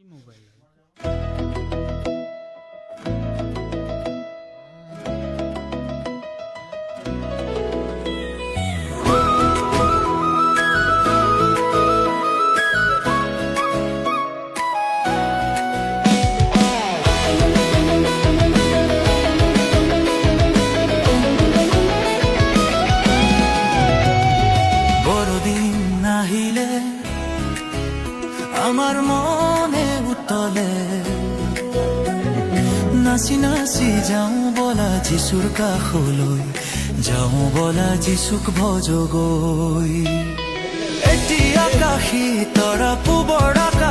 কি মোবাইল? বড়দিন নাহিলে আমাৰ মনে উতলে, নাচি নাচি যাওঁ বলা যিচুৰ কাষলৈ, যাওঁ বলা যিচুক ভজগৈ। এতিয়া আকাশী তৰা পূবৰ আকাশ